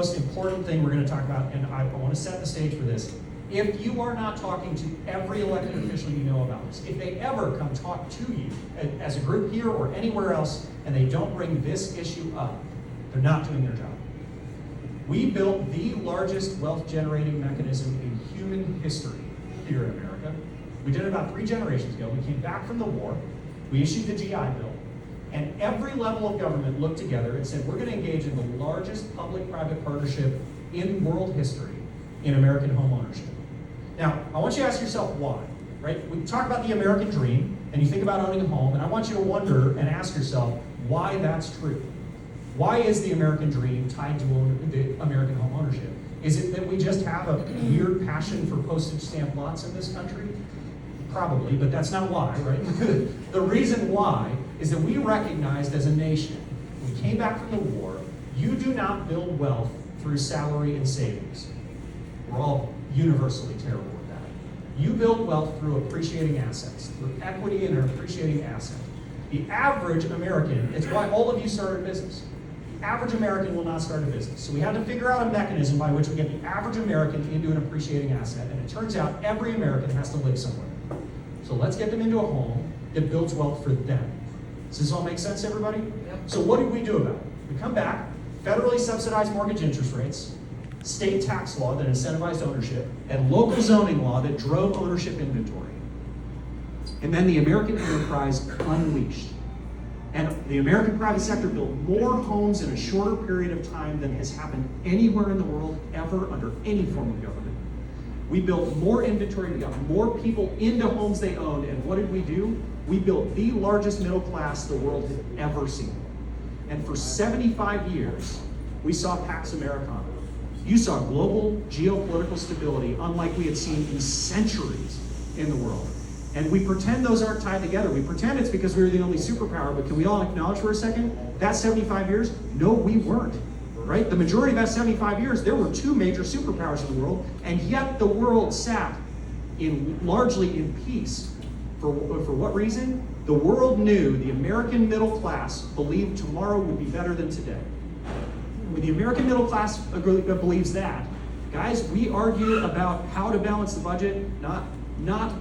Most important thing we're going to talk about, and I want to set the stage for this. If you are not talking to every elected official you know about this, if they ever come talk to you as a group here or anywhere else, and they don't bring this issue up, they're not doing their job. We built the largest wealth generating mechanism in human history here in America. We did it about 3 generations ago. We came back from the war. We issued the GI Bill. And every level of government looked together and said, we're going to engage in the largest public-private partnership in world history in American home ownership. Now, I want you to ask yourself why, right? We talk about the American dream, and you think about owning a home, and I want you to wonder and ask yourself why that's true. Why is the American dream tied to the American home ownership? Is it that we just have a weird passion for postage stamp lots in this country? Probably, but that's not why, right? The reason why is that we recognized as a nation, we came back from the war, you do not build wealth through salary and savings. We're all universally terrible at that. You build wealth through appreciating assets, through equity in an appreciating asset. The average American, it's why all of you started a business. The average American will not start a business. So we had to figure out a mechanism by which we get the average American into an appreciating asset, and it turns out every American has to live somewhere. So let's get them into a home that builds wealth for them. Does this all make sense, everybody? Yep. So what did we do about it? We come back, federally subsidized mortgage interest rates, state tax law that incentivized ownership, and local zoning law that drove ownership inventory. And then the American enterprise unleashed. And the American private sector built more homes in a shorter period of time than has happened anywhere in the world ever under any form of government. We built more inventory, we got more people into homes they owned, and what did we do? We built the largest middle class the world had ever seen. And for 75 years, we saw Pax Americana. You saw global geopolitical stability unlike we had seen in centuries in the world. And we pretend those aren't tied together. We pretend it's because we were the only superpower, but can we all acknowledge for a second, that 75 years? No, we weren't. Right? The majority of that 75 years, there were 2 major superpowers in the world, and yet the world sat largely in peace. For what reason? The world knew the American middle class believed tomorrow would be better than today. When the American middle class believes that, guys, we argue about how to balance the budget, not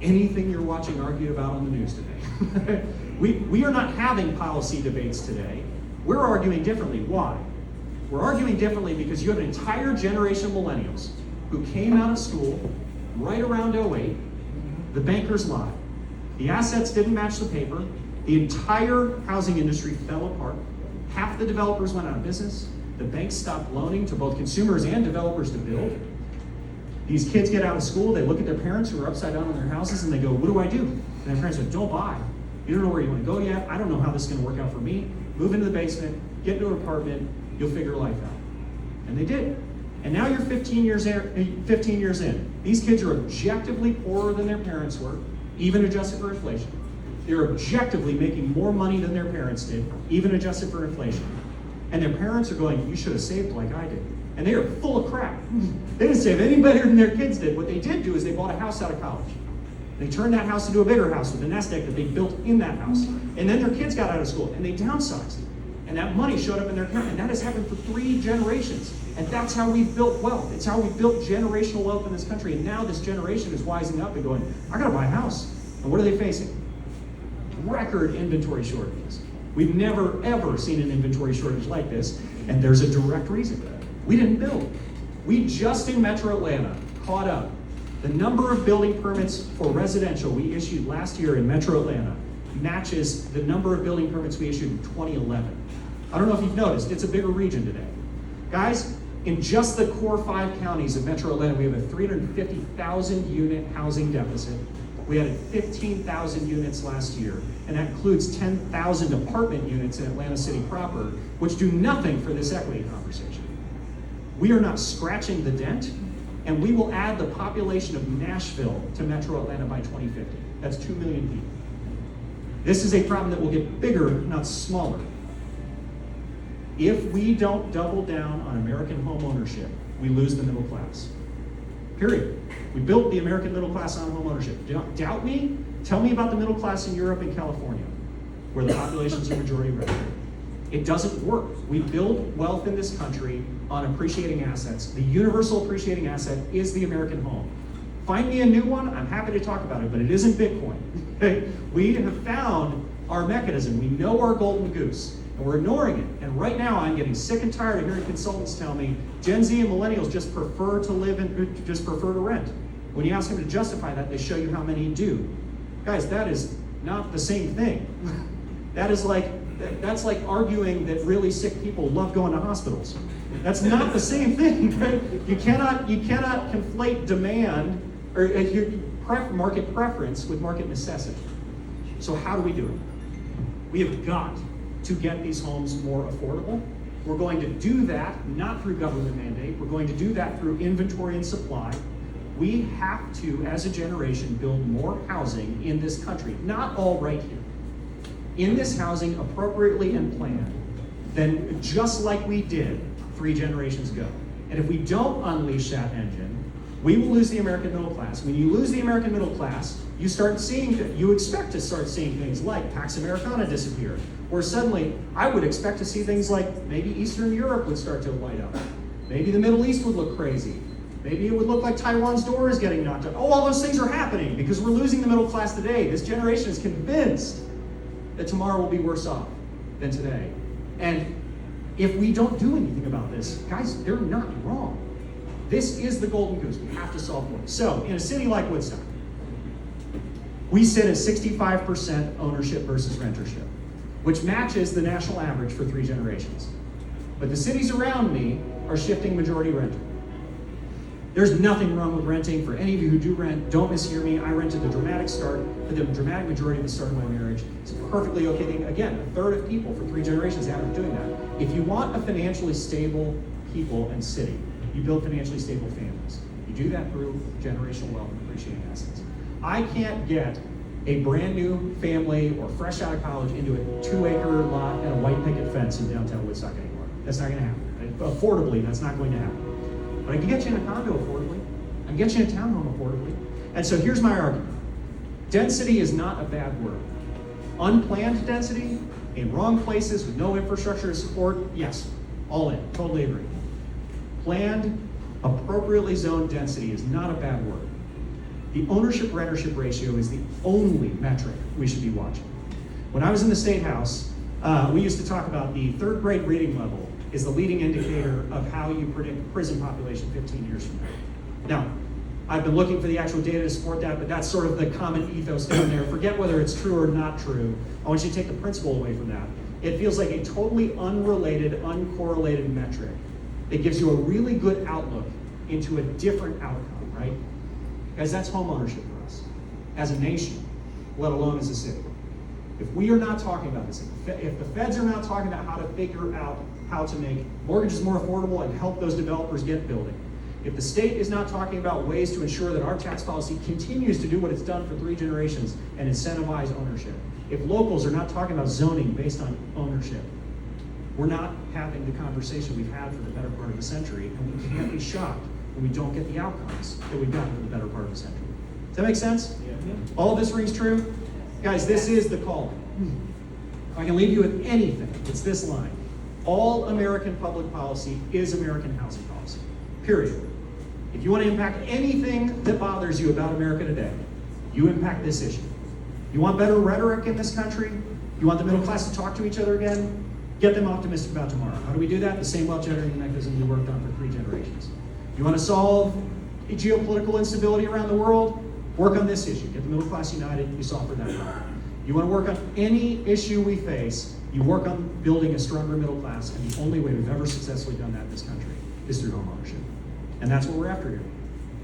anything you're watching argued about on the news today. we are not having policy debates today. We're arguing differently. Why? We're arguing differently because you have an entire generation of millennials who came out of school right around 08. The bankers lied. The assets didn't match the paper. The entire housing industry fell apart. Half the developers went out of business. The banks stopped loaning to both consumers and developers to build. These kids get out of school, they look at their parents who are upside down in their houses and they go, what do I do? And their parents go, don't buy. You don't know where you want to go yet. I don't know how this is going to work out for me. Move into the basement, get into an apartment, you'll figure life out. And they did. And now you're 15 years in. These kids are objectively poorer than their parents were, even adjusted for inflation. They're objectively making more money than their parents did, even adjusted for inflation. And their parents are going, you should have saved like I did. And they are full of crap. They didn't save any better than their kids did. What they did do is they bought a house out of college. They turned that house into a bigger house with a nest egg that they built in that house. And then their kids got out of school and they downsized. And that money showed up in their account. And that has happened for 3 generations. And that's how we've built wealth. It's how we've built generational wealth in this country. And now this generation is wising up and going, I gotta buy a house. And what are they facing? Record inventory shortages. We've never ever seen an inventory shortage like this. And there's a direct reason. We didn't build. We just in Metro Atlanta caught up. The number of building permits for residential we issued last year in Metro Atlanta matches the number of building permits we issued in 2011. I don't know if you've noticed, it's a bigger region today. Guys, in just the core 5 counties of Metro Atlanta, we have a 350,000 unit housing deficit. We added 15,000 units last year, and that includes 10,000 apartment units in Atlanta City proper, which do nothing for this equity conversation. We are not scratching the dent, and we will add the population of Nashville to Metro Atlanta by 2050. That's 2 million people. This is a problem that will get bigger, not smaller. If we don't double down on American home ownership, we lose the middle class. Period. We built the American middle class on home ownership. Doubt me? Tell me about the middle class in Europe and California, where the populations are majority red. It doesn't work. We build wealth in this country on appreciating assets. The universal appreciating asset is the American home. Find me a new one, I'm happy to talk about it, but it isn't Bitcoin. Okay? We have found our mechanism. We know our golden goose, and we're ignoring it. And right now, I'm getting sick and tired of hearing consultants tell me Gen Z and millennials just prefer to live and just prefer to rent. When you ask them to justify that, they show you how many do. Guys, that is not the same thing. That's like arguing that really sick people love going to hospitals. That's not the same thing. Right? You cannot conflate demand or market preference with market necessity. So how do we do it? We have got to get these homes more affordable. We're going to do that not through government mandate. We're going to do that through inventory and supply. We have to, as a generation, build more housing in this country. Not all right here. In this housing appropriately and planned, then just like we did 3 generations ago. And if we don't unleash that engine, we will lose the American middle class. When you lose the American middle class, you expect to start seeing things like Pax Americana disappear, or suddenly I would expect to see things like maybe Eastern Europe would start to light up. Maybe the Middle East would look crazy. Maybe it would look like Taiwan's door is getting knocked out. Oh, all those things are happening because we're losing the middle class today. This generation is convinced that tomorrow will be worse off than today. And if we don't do anything about this, guys, they're not wrong. This is the golden goose. We have to solve for it. So, in a city like Woodstock, we sit at 65% ownership versus rentership, which matches the national average for 3 generations. But the cities around me are shifting majority renter. There's nothing wrong with renting. For any of you who do rent, don't mishear me. I rented the dramatic majority of the start of my marriage. It's a perfectly okay thing. Again, a third of people for 3 generations have been doing that. If you want a financially stable people and city, you build financially stable families. You do that through generational wealth and appreciating assets. I can't get a brand new family or fresh out of college into a 2-acre lot and a white picket fence in downtown Woodstock anymore. That's not going to happen. Right? Affordably, that's not going to happen. But I can get you in a condo affordably. I can get you in a townhome affordably. And so here's my argument. Density is not a bad word. Unplanned density in wrong places with no infrastructure to support, yes, all in, totally agree. Planned, appropriately zoned density is not a bad word. The ownership-rentership ratio is the only metric we should be watching. When I was in the State House, we used to talk about the 3rd grade reading level is the leading indicator of how you predict prison population 15 years from now. Now, I've been looking for the actual data to support that, but that's sort of the common ethos down there. Forget whether it's true or not true. I want you to take the principle away from that. It feels like a totally unrelated, uncorrelated metric. It gives you a really good outlook into a different outcome, right? Guys, that's home ownership for us as a nation, let alone as a city. If we are not talking about this, if the feds are not talking about how to figure out how to make mortgages more affordable and help those developers get building, if the state is not talking about ways to ensure that our tax policy continues to do what it's done for 3 generations and incentivize ownership, if locals are not talking about zoning based on ownership, we're not having the conversation we've had for the better part of a century, and we can't be shocked when we don't get the outcomes that we've gotten for the better part of a century. Does that make sense? Yeah. All of this rings true? Guys, this is the calling. If I can leave you with anything, it's this line. All American public policy is American housing policy, period. If you want to impact anything that bothers you about America today, you impact this issue. You want better rhetoric in this country? You want the middle class to talk to each other again? Get them optimistic about tomorrow. How do we do that? The same wealth generating mechanism we worked on for 3 generations. You want to solve geopolitical instability around the world? Work on this issue. Get the middle class united. You solve for that problem. You want to work on any issue we face, you work on building a stronger middle class, and the only way we've ever successfully done that in this country is through home ownership. And that's what we're after here.